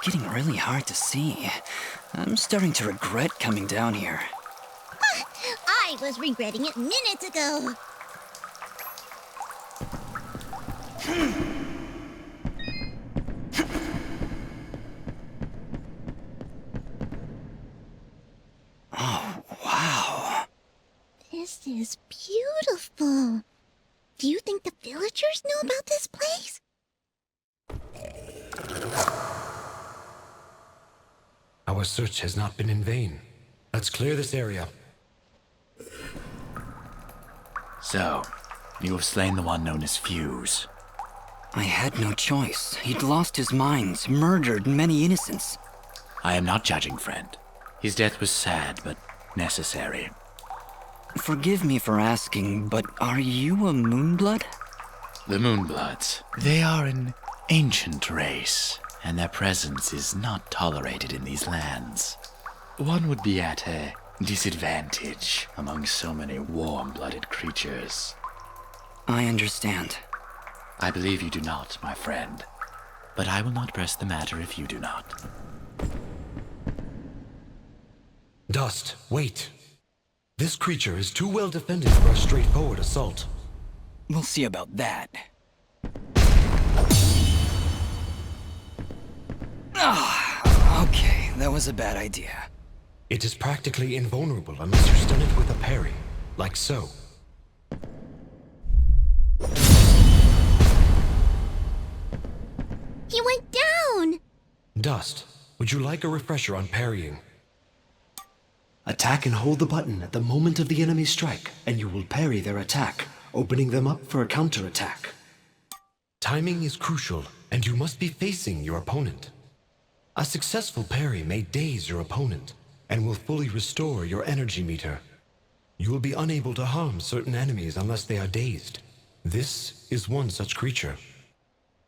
getting really hard to see. I'm starting to regret coming down here. I was regretting it minutes ago. Oh, wow. This is beautiful. Do you think the villagers know about this place? Our search has not been in vain. Let's clear this area. So, you have slain the one known as Fuse. I had no choice. He'd lost his mind, murdered many innocents. I am not judging, friend. His death was sad, but necessary. Forgive me for asking, but are you a Moonblood? The Moonbloods. They are an ancient race, and their presence is not tolerated in these lands. One would be at a disadvantage among so many warm-blooded creatures. I understand. I believe you do not, my friend. But I will not press the matter if you do not. Dust, wait. This creature is too well defended for a straightforward assault. We'll see about that. Okay, that was a bad idea. It is practically invulnerable unless you stun it with a parry, like so. He went down! Dust, would you like a refresher on parrying? Attack and hold the button at the moment of the enemy's strike, and you will parry their attack, opening them up for a counterattack. Timing is crucial, and you must be facing your opponent. A successful parry may daze your opponent, and will fully restore your energy meter. You will be unable to harm certain enemies unless they are dazed. This is one such creature.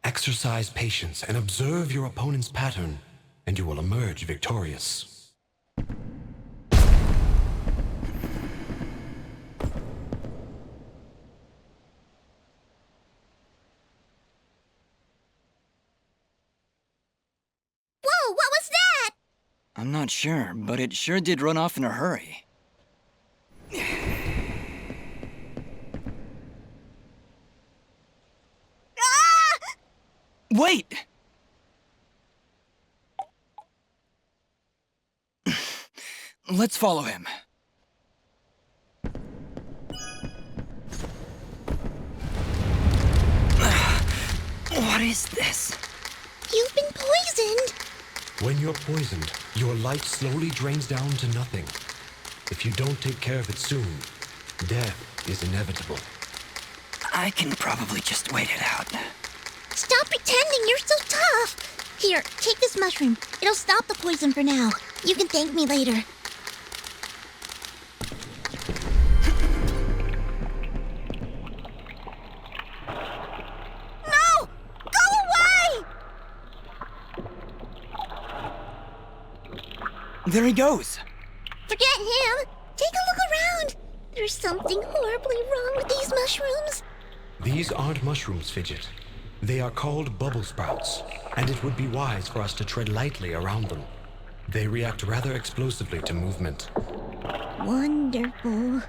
Exercise patience and observe your opponent's pattern, and you will emerge victorious. Whoa, what was that? I'm not sure, but it sure did run off in a hurry. Ah! Wait! Let's follow him. What is this? You've been poisoned. When you're poisoned, your life slowly drains down to nothing. If you don't take care of it soon, death is inevitable. I can probably just wait it out. Stop pretending you're so tough. Here, take this mushroom. It'll stop the poison for now. You can thank me later. No! Go away! There he goes! Forget him. Take a look around. There's something horribly wrong with these mushrooms. These aren't mushrooms, Fidget. They are called bubble sprouts, and it would be wise for us to tread lightly around them. They react rather explosively to movement. Wonderful.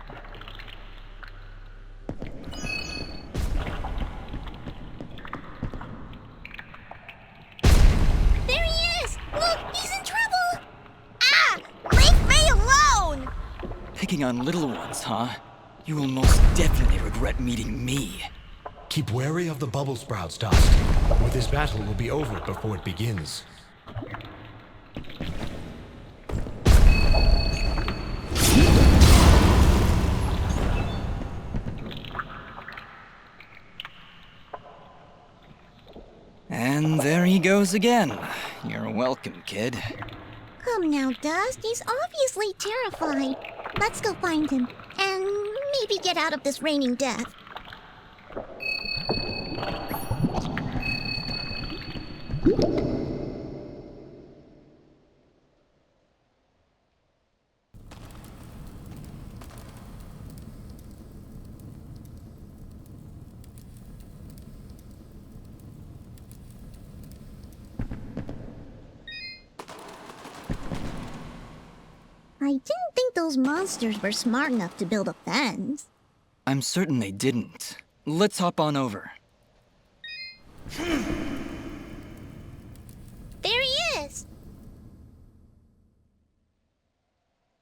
There he is! Look, he's in trouble! Ah! Leave me alone! Picking on little ones, huh? You will most definitely regret meeting me. Keep wary of the bubble sprouts, Dust. Or this battle will be over before it begins. And there he goes again. You're welcome, kid. Come now, Dust. He's obviously terrified. Let's go find him, and maybe get out of this raining death. I didn't think those monsters were smart enough to build a fence. I'm certain they didn't. Let's hop on over. There he is!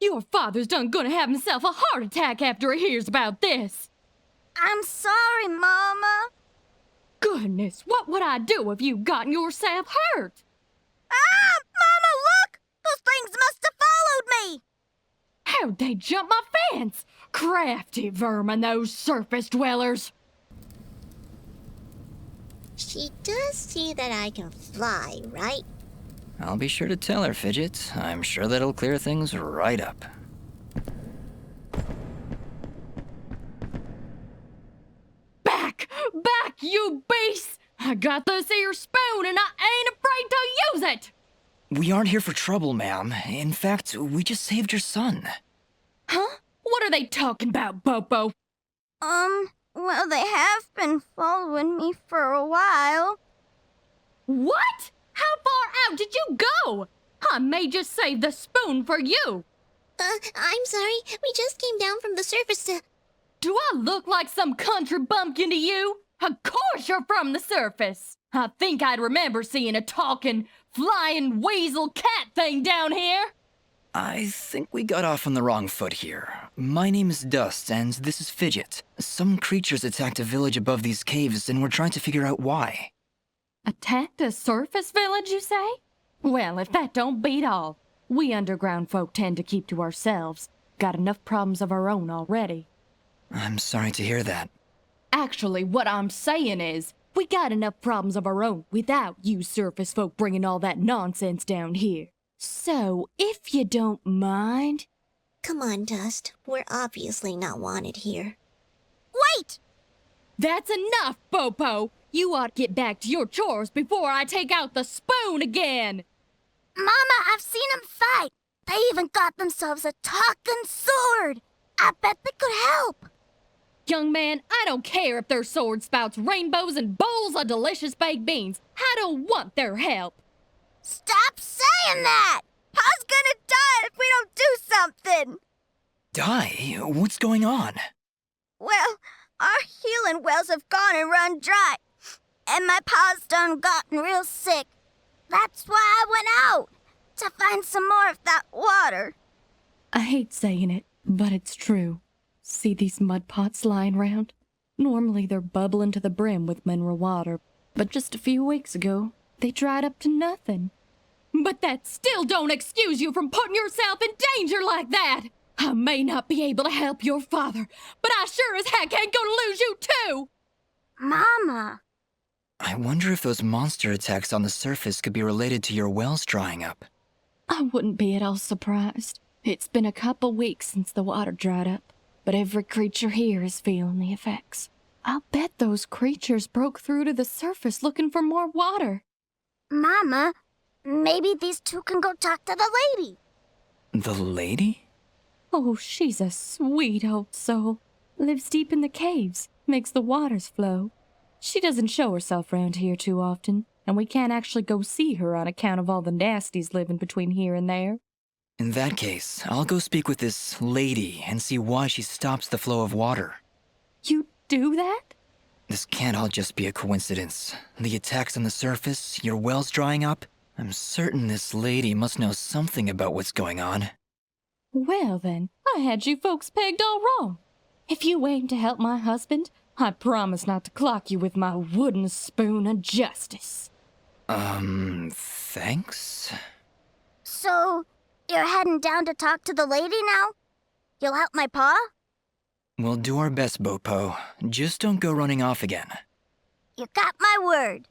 Your father's done gonna have himself a heart attack after he hears about this. I'm sorry, Mama. Goodness, what would I do if you gotten yourself hurt? Ah! Mama, look! Those things must have followed me! How'd they jump my fence? Crafty vermin, those surface dwellers. She does see that I can fly, right? I'll be sure to tell her, Fidget. I'm sure that'll clear things right up. Back! Back, you beasts! I got this here spoon and I ain't afraid to use it! We aren't here for trouble, ma'am. In fact, we just saved your son. Huh? What are they talking about, Bopo? Well, they have been following me for a while. What? How far out did you go? I may just save the spoon for you. I'm sorry. We just came down from the surface to... Do I look like some country bumpkin to you? Of course you're from the surface. I think I'd remember seeing a talking, flying weasel cat thing down here. I think we got off on the wrong foot here. My name is Dust, and this is Fidget. Some creatures attacked a village above these caves, and we're trying to figure out why. Attacked a surface village, you say? Well, if that don't beat all. We underground folk tend to keep to ourselves. Got enough problems of our own already. I'm sorry to hear that. Actually, what I'm saying is, we got enough problems of our own without you surface folk bringing all that nonsense down here. So, if you don't mind... Come on, Dust. We're obviously not wanted here. Wait! That's enough, Bopo! You ought to get back to your chores before I take out the spoon again! Mama, I've seen them fight. They even got themselves a talking sword. I bet they could help. Young man, I don't care if their sword spouts rainbows and bowls of delicious baked beans. I don't want their help. Stop saying that! Pa's gonna die if we don't do something! Die? What's going on? Well, our healing wells have gone and run dry. And my pa's done gotten real sick. That's why I went out, to find some more of that water. I hate saying it, but it's true. See these mud pots lying around? Normally they're bubbling to the brim with mineral water, but just a few weeks ago, they dried up to nothing. But that still don't excuse you from putting yourself in danger like that! I may not be able to help your father, but I sure as heck ain't gonna lose you too! Mama. I wonder if those monster attacks on the surface could be related to your wells drying up. I wouldn't be at all surprised. It's been a couple weeks since the water dried up, but every creature here is feeling the effects. I'll bet those creatures broke through to the surface looking for more water. Mama, maybe these two can go talk to the lady. The lady? Oh, she's a sweet old soul. Lives deep in the caves, makes the waters flow. She doesn't show herself round here too often, and we can't actually go see her on account of all the nasties living between here and there. In that case, I'll go speak with this lady and see why she stops the flow of water. You do that? This can't all just be a coincidence. The attacks on the surface, your wells drying up. I'm certain this lady must know something about what's going on. Well then, I had you folks pegged all wrong. If you aim to help my husband, I promise not to clock you with my wooden spoon of justice. Thanks? So, you're heading down to talk to the lady now? You'll help my pa? We'll do our best, Bopo. Just don't go running off again. You got my word.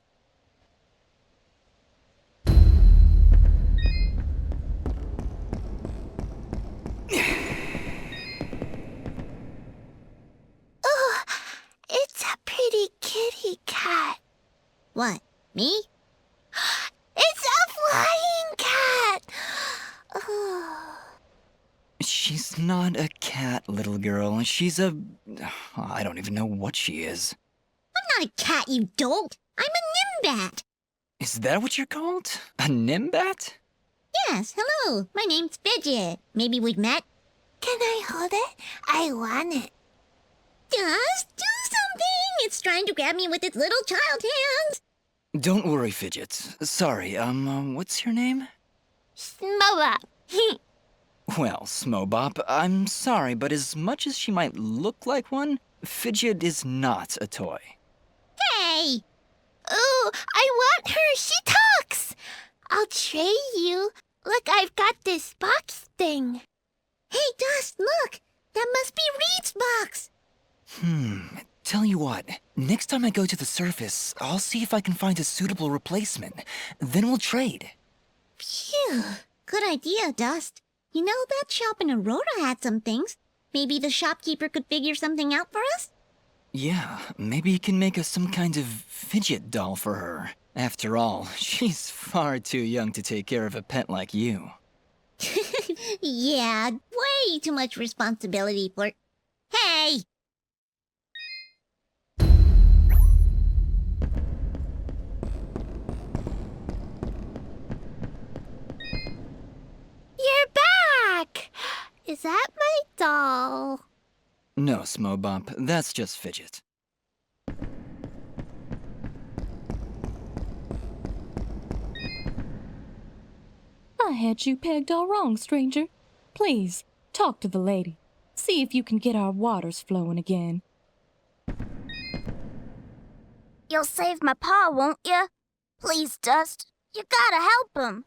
Oh, it's a pretty kitty cat. What, me? It's a flying cat! Oh. She's not a cat, little girl. She's a... I don't even know what she is. I'm not a cat, you dolt. I'm a nimbat. Is that what you're called? A nimbat? Yes, hello. My name's Fidget. Maybe we've met? Can I hold it? I want it. Just do something. It's trying to grab me with its little child hands. Don't worry, Fidget. Sorry, what's your name? Smoba. Well, Smobop, I'm sorry, but as much as she might look like one, Fidget is not a toy. Hey! Ooh, I want her. She talks. I'll trade you. Look, I've got this box thing. Hey, Dust, look. That must be Reed's box. Tell you what, next time I go to the surface, I'll see if I can find a suitable replacement. Then we'll trade. Phew. Good idea, Dust. You know, that shop in Aurora had some things. Maybe the shopkeeper could figure something out for us? Yeah, maybe you can make us some kind of fidget doll for her. After all, she's far too young to take care of a pet like you. Yeah, way too much responsibility for... Hey! You're back! Is that my doll? No, Smobop, that's just Fidget. I had you pegged all wrong, stranger. Please, talk to the lady. See if you can get our waters flowing again. You'll save my paw, won't you? Please, Dust. You gotta help him.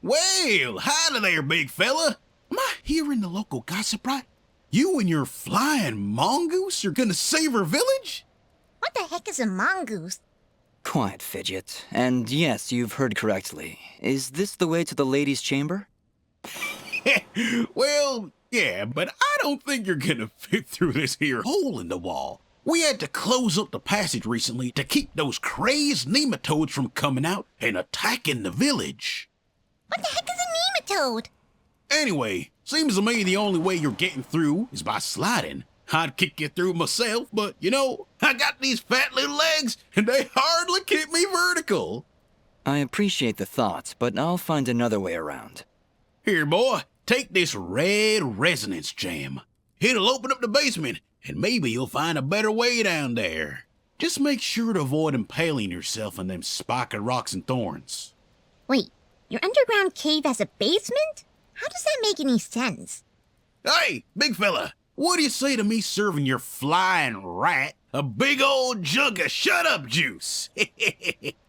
Well, howdy there, big fella. Am I hearing the local gossip right? You and your flying mongoose are gonna save our village? What the heck is a mongoose? Quiet, Fidget. And yes, you've heard correctly. Is this the way to the ladies' chamber? Well, yeah, but I don't think you're gonna fit through this here hole in the wall. We had to close up the passage recently to keep those crazed nematodes from coming out and attacking the village. What the heck is a nematode? Anyway, seems to me the only way you're getting through is by sliding. I'd kick you through myself, but you know, I got these fat little legs and they hardly keep me vertical. I appreciate the thought, but I'll find another way around. Here, boy, take this red resonance gem. It'll open up the basement, and maybe you'll find a better way down there. Just make sure to avoid impaling yourself on them spiky rocks and thorns. Wait, your underground cave has a basement? How does that make any sense? Hey, big fella, what do you say to me serving your flying rat a big old jug of shut-up juice?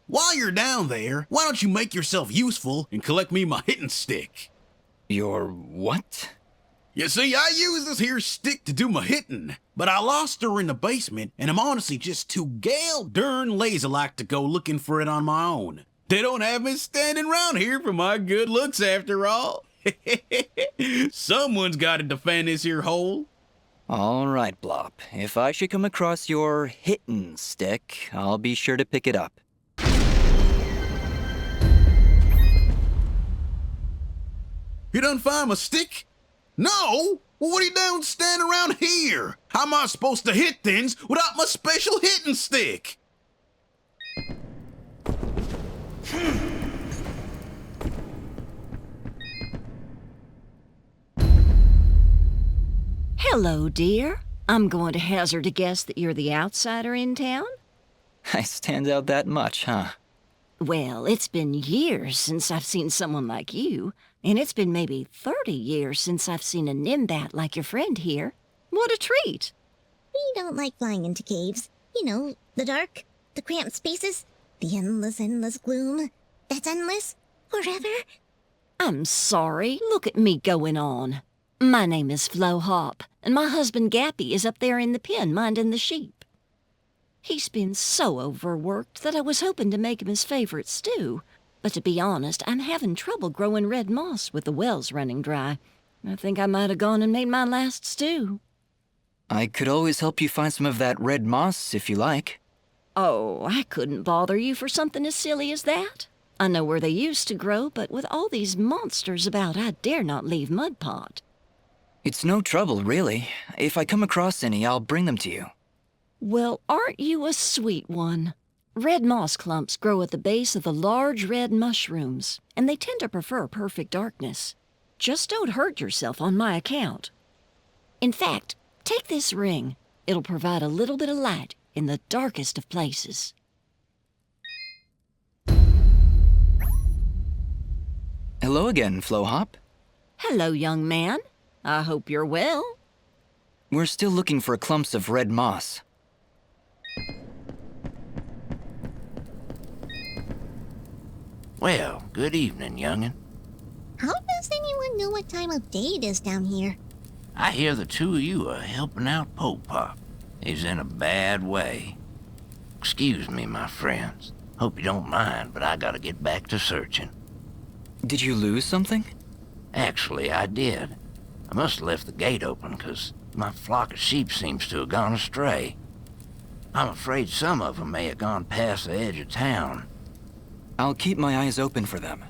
While you're down there, why don't you make yourself useful and collect me my hitting stick? Your what? You see, I use this here stick to do my hitting, but I lost her in the basement, and I'm honestly just too gal darn lazy-like to go looking for it on my own. They don't have me standing around here for my good looks after all. Someone's got to defend this here hole. All right, Blop. If I should come across your hittin' stick, I'll be sure to pick it up. You done find my stick? No? Well, what are you doing standing around here? How am I supposed to hit things without my special hitting stick? Hello, dear. I'm going to hazard a guess that you're the outsider in town? I stand out that much, huh? Well, it's been years since I've seen someone like you, and it's been maybe 30 years since I've seen a nimbat like your friend here. What a treat! We don't like flying into caves. You know, the dark, the cramped spaces, the endless gloom. That's endless, forever. I'm sorry. Look at me going on. My name is Flo Hop, and my husband Gappy is up there in the pen minding the sheep. He's been so overworked that I was hoping to make him his favorite stew. But to be honest, I'm having trouble growing red moss with the wells running dry. I think I might have gone and made my last stew. I could always help you find some of that red moss if you like. Oh, I couldn't bother you for something as silly as that. I know where they used to grow, but with all these monsters about, I dare not leave Mudpot. It's no trouble, really. If I come across any, I'll bring them to you. Well, aren't you a sweet one? Red moss clumps grow at the base of the large red mushrooms, and they tend to prefer perfect darkness. Just don't hurt yourself on my account. In fact, take this ring. It'll provide a little bit of light in the darkest of places. Hello again, Flowhop. Hello, young man. I hope you're well. We're still looking for clumps of red moss. Well, good evening, young'un. How does anyone know what time of day it is down here? I hear the two of you are helping out Pop. He's in a bad way. Excuse me, my friends. Hope you don't mind, but I gotta get back to searching. Did you lose something? Actually, I did. I must have left the gate open, 'cause my flock of sheep seems to have gone astray. I'm afraid some of them may have gone past the edge of town. I'll keep my eyes open for them.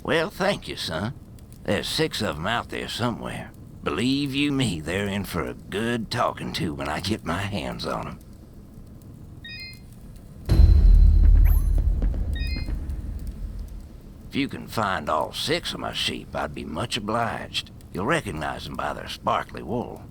Well, thank you, son. There's 6 of them out there somewhere. Believe you me, they're in for a good talking to when I get my hands on them. If you can find all 6 of my sheep, I'd be much obliged. You'll recognize them by their sparkly wool.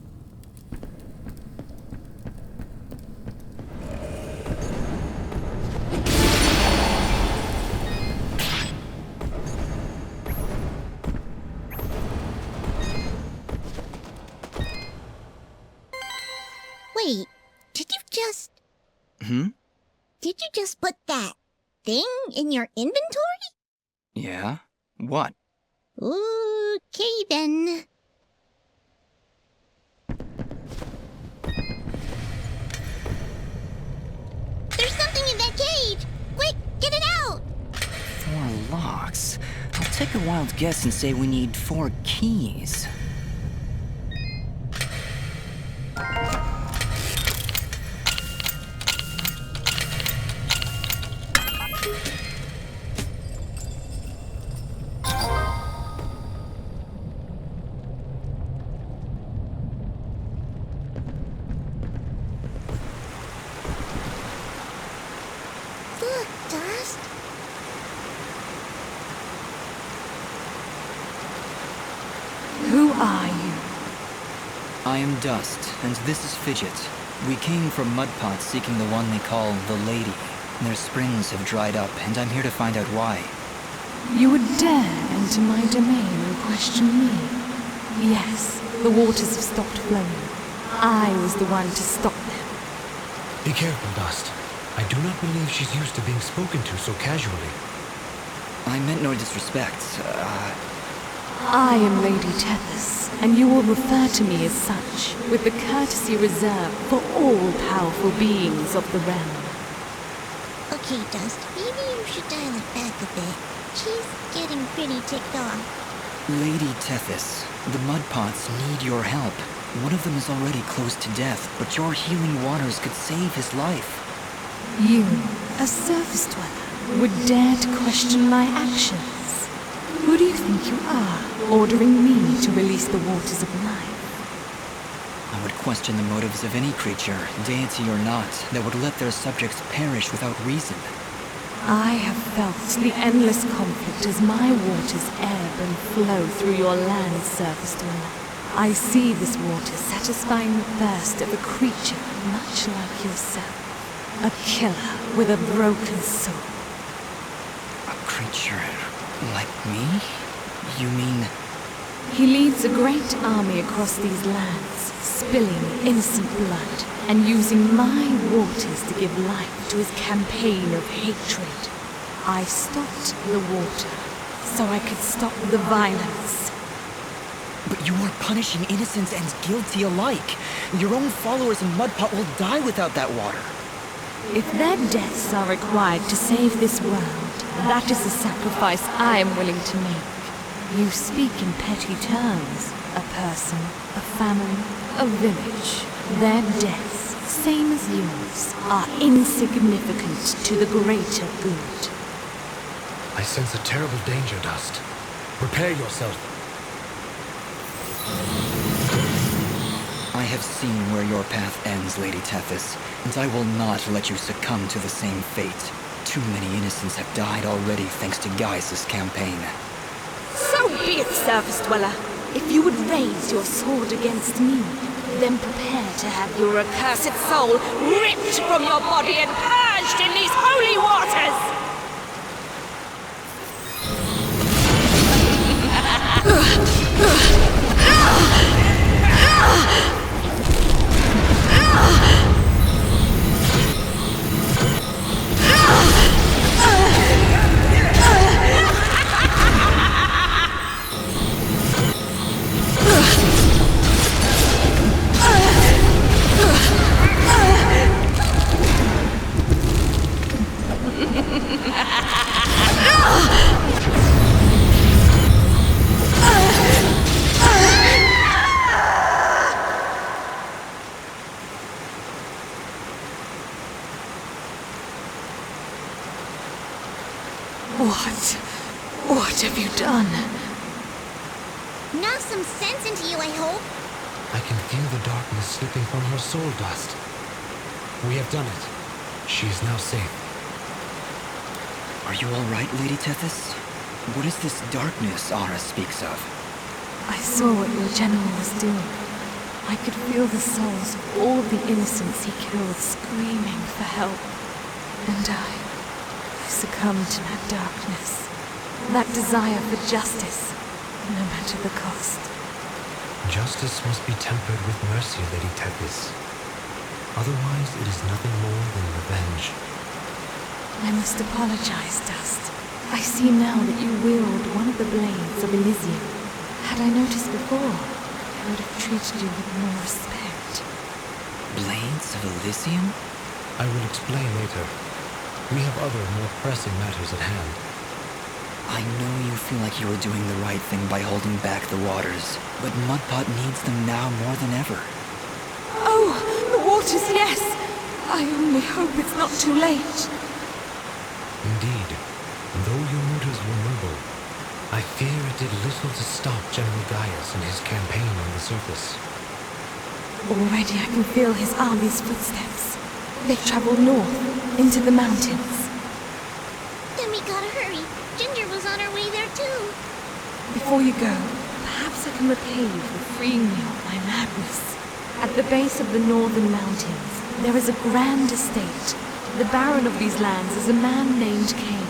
Wait, did you just... Hmm? Did you just put that thing in your inventory? Yeah? What? Okay, then. There's something in that cage! Quick, get it out! 4 locks. I'll take a wild guess and say we need 4 keys. Look, Dust. Who are you? I am Dust, and this is Fidget. We came from Mudpot seeking the one they call the Lady. Their springs have dried up, and I'm here to find out why. You would dare enter my domain and question me? Yes, the waters have stopped flowing. I was the one to stop them. Be careful, Dust. I do not believe she's used to being spoken to so casually. I meant no disrespect. I am Lady Tethys, and you will refer to me as such, with the courtesy reserved for all powerful beings of the realm. Okay, Dust, maybe you should dial it back a bit. She's getting pretty ticked off. Lady Tethys, the Mudpots need your help. One of them is already close to death, but your healing waters could save his life. You, a surface dweller, would dare to question my actions? Who do you think you are, ordering me to release the waters of life? I would question the motives of any creature, deity or not, that would let their subjects perish without reason. I have felt the endless conflict as my waters ebb and flow through your land, surface dweller. I see this water satisfying the thirst of a creature much like yourself. A killer with a broken soul. A creature like me? You mean... He leads a great army across these lands, spilling innocent blood, and using my waters to give life to his campaign of hatred. I stopped the water, so I could stop the violence. But you are punishing innocents and guilty alike. Your own followers in Mudpot will die without that water. If their deaths are required to save this world, that is a sacrifice I am willing to make. You speak in petty terms. A person, a family, a village. Their deaths, same as yours, are insignificant to the greater good. I sense a terrible danger, Dust. Prepare yourself. I have seen where your path ends, Lady Tethys, and I will not let you succumb to the same fate. Too many innocents have died already thanks to Gaius' campaign. So be it, Surface Dweller. If you would raise your sword against me, then prepare to have your accursed soul ripped from your body and purged in these holy waters! What have you done? Knock some sense into you, I hope. I can feel the darkness slipping from her soul dust. We have done it. She is now safe. Are you all right, Lady Tethys? What is this darkness Ara speaks of? I saw what your general was doing. I could feel the souls of all the innocents he killed screaming for help. And I succumbed to that darkness. That desire for justice, no matter the cost. Justice must be tempered with mercy, Lady Tethys. Otherwise, it is nothing more than revenge. I must apologize, Dust. I see now that you wield one of the blades of Elysian. Had I noticed before, I would have treated you with more respect. Blades of Elysian? I will explain later. We have other, more pressing matters at hand. I know you feel like you were doing the right thing by holding back the waters, but Mudpot needs them now more than ever. Oh, the waters, yes! I only hope it's not too late. Indeed, though your motives were noble, I fear it did little to stop General Gaius in his campaign on the surface. Already I can feel his army's footsteps. They've traveled north, into the mountains. Then we gotta hurry. Ginger was on her way there too. Before you go, perhaps I can repay you for freeing me of my madness. At the base of the northern mountains, there is a grand estate. The baron of these lands is a man named Cain.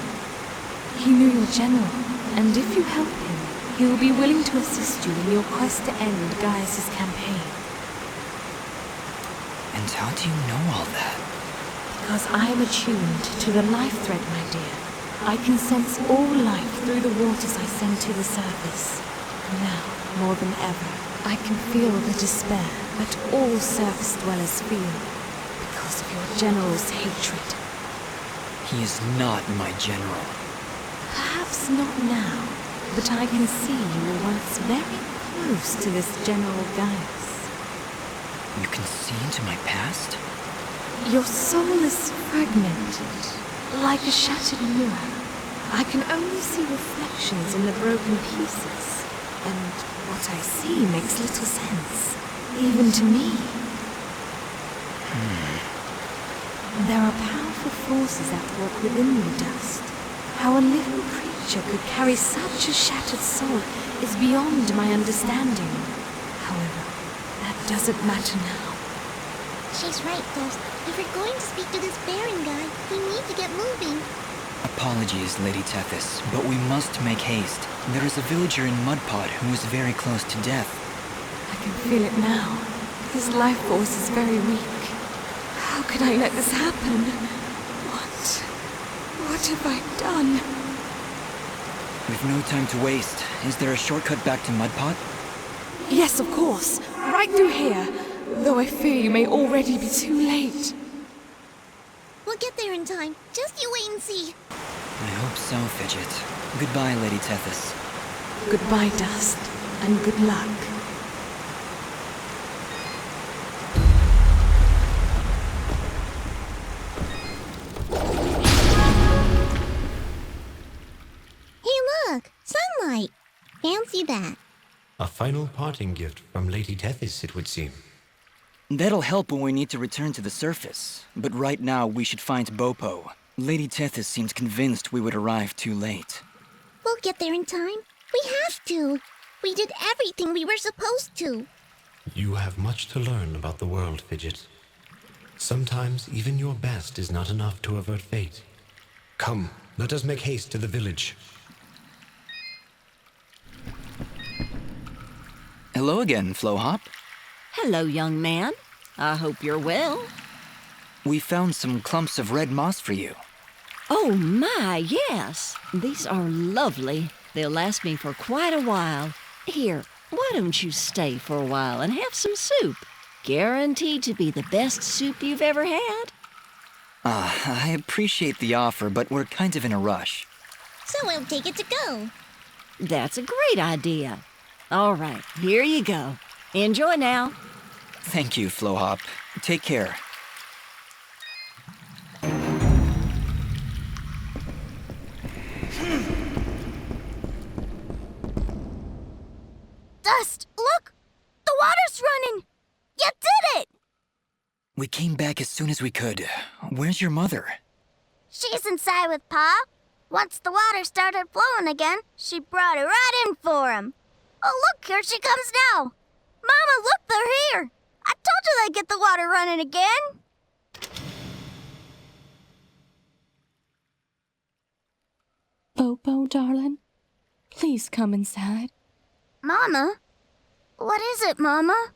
He knew your general, and if you help him, he will be willing to assist you in your quest to end Gaius' campaign. And how do you know all that? Because I am attuned to the life thread, my dear. I can sense all life through the waters I send to the surface. Now, more than ever, I can feel the despair that all surface dwellers feel because of your general's hatred. He is not my general. Perhaps not now, but I can see you were once very close to this General Gaius. You can see into my past? Your soul is fragmented, like a shattered mirror. I can only see reflections in the broken pieces, and what I see makes little sense, even to me. There are powerful forces at work within you, Dust. How a little creature could carry such a shattered soul is beyond my understanding. However, that doesn't matter now. She's right, Dust. If we're going to speak to this Baron guy, we need to get moving. Apologies, Lady Tethys, but we must make haste. There is a villager in Mudpot who is very close to death. I can feel it now. His life force is very weak. How could I let this happen? What have I done? We've no time to waste. Is there a shortcut back to Mudpot? Yes, of course. Right through here. Though I fear you may already be too late. We'll get there in time. Just you wait and see. I hope so, Fidget. Goodbye, Lady Tethys. Goodbye, Dust, and good luck. Hey, look! Sunlight! Fancy that. A final parting gift from Lady Tethys, it would seem. That'll help when we need to return to the surface. But right now, we should find Bopo. Lady Tethys seems convinced we would arrive too late. We'll get there in time. We have to. We did everything we were supposed to. You have much to learn about the world, Fidget. Sometimes even your best is not enough to avert fate. Come, let us make haste to the village. Hello again, Flowhop. Hello, young man. I hope you're well. We found some clumps of red moss for you. Oh my, yes. These are lovely. They'll last me for quite a while. Here, why don't you stay for a while and have some soup? Guaranteed to be the best soup you've ever had. I appreciate the offer, but we're kind of in a rush. So we'll take it to go. That's a great idea. All right, here you go. Enjoy now. Thank you, Flowhop. Take care. Dust, look! The water's running! You did it! We came back as soon as we could. Where's your mother? She's inside with Pa. Once the water started flowing again, she brought it right in for him. Oh, look, here she comes now. Mama, look, they're here. I told you they'd get the water running again. Bopo, darling, please come inside. Mama? What is it, Mama?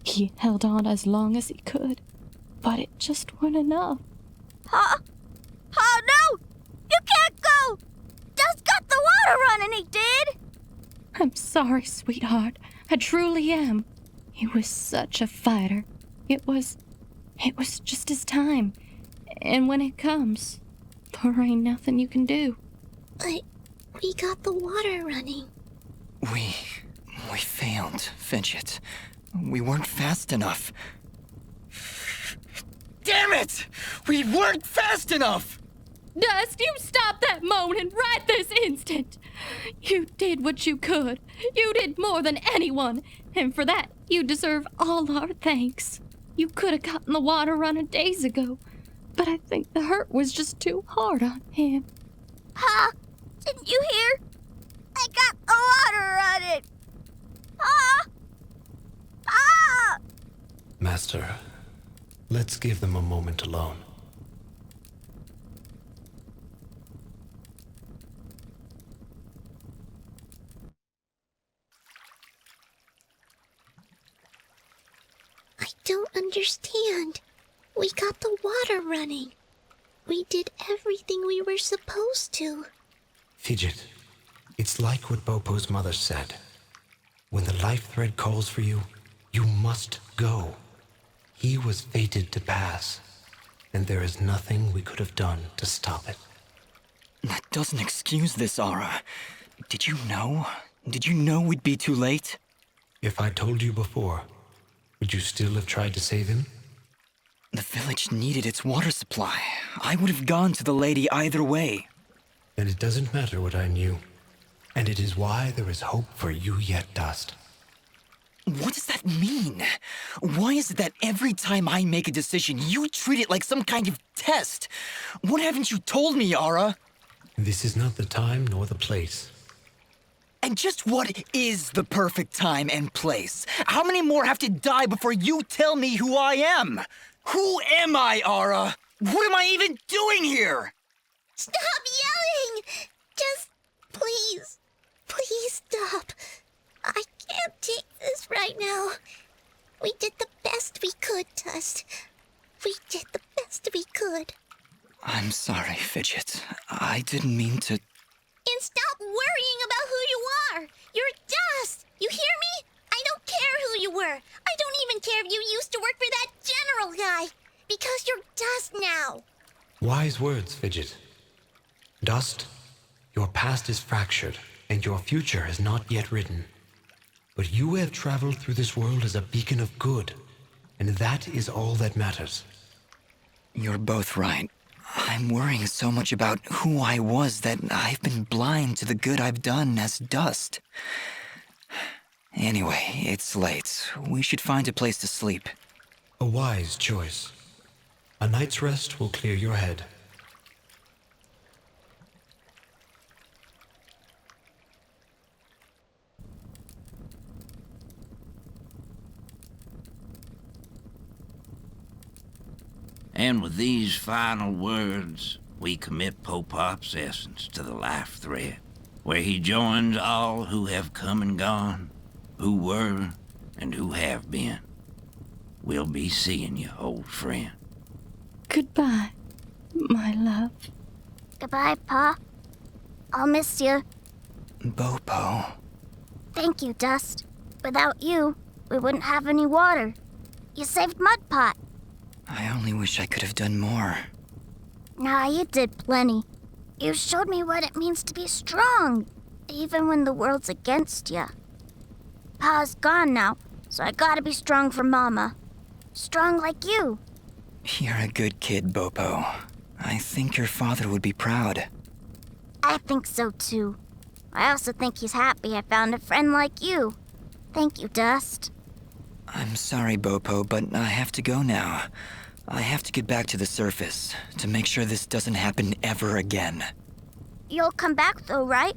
He held on as long as he could, but it just wasn't enough. Pa? Pa, no! You can't go! Dust got the water running, he did! I'm sorry, sweetheart. I truly am. He was such a fighter. It was just his time. And when it comes, there ain't nothing you can do. But we got the water running. We failed, Fidget. We weren't fast enough. Damn it! We weren't fast enough! Dust, you stop that moaning right this instant. You did what you could. You did more than anyone. And for that, you deserve all our thanks. You could have gotten the water running days ago. But I think the hurt was just too hard on him. Pa, didn't you hear? I got the water running. Pa! Pa! Master, let's give them a moment alone. I don't understand. We got the water running. We did everything we were supposed to. Fidget, it's like what Bopo's mother said. When the life thread calls for you, you must go. He was fated to pass, and there is nothing we could have done to stop it. That doesn't excuse this, Aura. Did you know? Did you know we'd be too late? If I told you before, would you still have tried to save him? The village needed its water supply. I would have gone to the lady either way. Then it doesn't matter what I knew. And it is why there is hope for you yet, Dust. What does that mean? Why is it that every time I make a decision, you treat it like some kind of test? What haven't you told me, Aura? This is not the time nor the place. And just what is the perfect time and place? How many more have to die before you tell me who I am? Who am I, Aura? What am I even doing here? Stop yelling! Just please, please stop. I can't take this right now. We did the best we could, Dust. We did the best we could. I'm sorry, Fidget. I didn't mean to... And stop worrying about who you are. You're Dust. You hear me? I don't care who you were. I don't even care if you used to work for that general guy. Because you're Dust now. Wise words, Fidget. Dust, your past is fractured, and your future is not yet written. But you have traveled through this world as a beacon of good, and that is all that matters. You're both right. I'm worrying so much about who I was that I've been blind to the good I've done as dust. Anyway, it's late. We should find a place to sleep. A wise choice. A night's rest will clear your head. And with these final words, we commit Popop's essence to the life thread, where he joins all who have come and gone, who were and who have been. We'll be seeing you, old friend. Goodbye, my love. Goodbye, Pa. I'll miss you. Bopo. Thank you, Dust. Without you, we wouldn't have any water. You saved Mudpot. I only wish I could have done more. Nah, you did plenty. You showed me what it means to be strong, even when the world's against you. Pa's gone now, so I gotta be strong for Mama. Strong like you. You're a good kid, Bopo. I think your father would be proud. I think so too. I also think he's happy I found a friend like you. Thank you, Dust. I'm sorry, Bopo, but I have to go now. I have to get back to the surface to make sure this doesn't happen ever again. You'll come back though, right?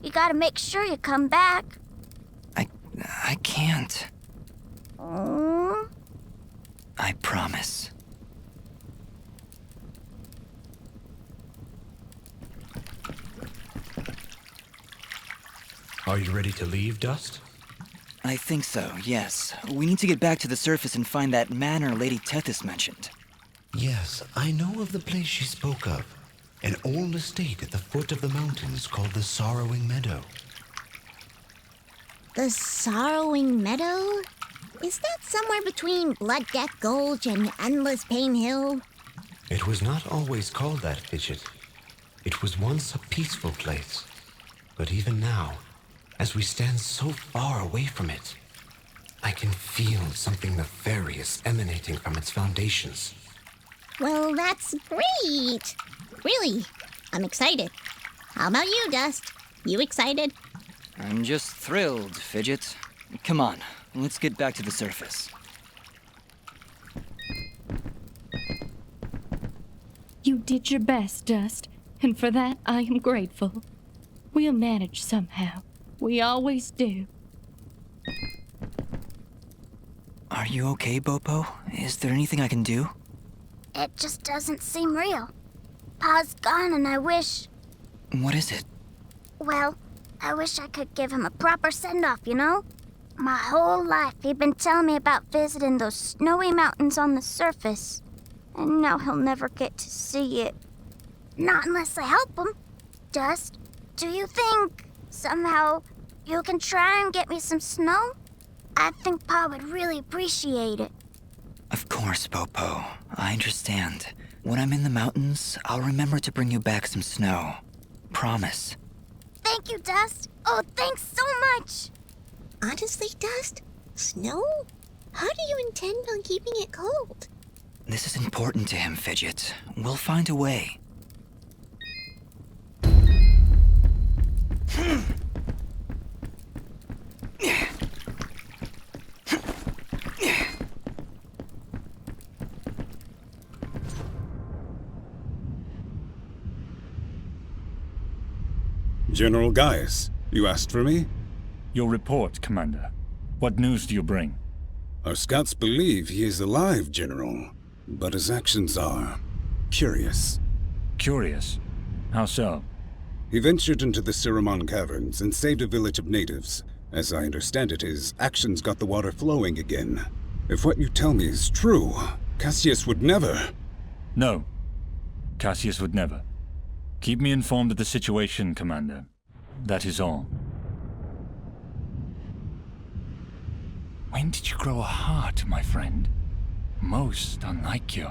You gotta make sure you come back. I can't. Oh. I promise. Are you ready to leave, Dust? I think so, yes. We need to get back to the surface and find that manor Lady Tethys mentioned. Yes, I know of the place she spoke of. An old estate at the foot of the mountains called the Sorrowing Meadow. The Sorrowing Meadow? Is that somewhere between Blood Death Gulch and Endless Pain Hill? It was not always called that, Fidget. It was once a peaceful place. But even now, as we stand so far away from it, I can feel something nefarious emanating from its foundations. Well, that's great! Really, I'm excited. How about you, Dust? You excited? I'm just thrilled, Fidget. Come on, let's get back to the surface. You did your best, Dust, and for that I am grateful. We'll manage somehow. We always do. Are you okay, Bopo? Is there anything I can do? It just doesn't seem real. Pa's gone and I wish... What is it? Well, I wish I could give him a proper send-off, you know? My whole life he'd been telling me about visiting those snowy mountains on the surface. And now he'll never get to see it. Not unless I help him. Dust, do you think, somehow, you can try and get me some snow? I think Pa would really appreciate it. Of course, Bopo. I understand. When I'm in the mountains, I'll remember to bring you back some snow. Promise. Thank you, Dust. Oh, thanks so much. Honestly, Dust? Snow? How do you intend on keeping it cold? This is important to him, Fidget. We'll find a way. General Gaius, you asked for me? Your report, Commander. What news do you bring? Our scouts believe he is alive, General, but his actions are curious. Curious? How so? He ventured into the Siramon caverns and saved a village of natives. As I understand it, his actions got the water flowing again. If what you tell me is true, Cassius would never... No. Cassius would never. Keep me informed of the situation, Commander. That is all. When did you grow a heart, my friend? Most unlike you.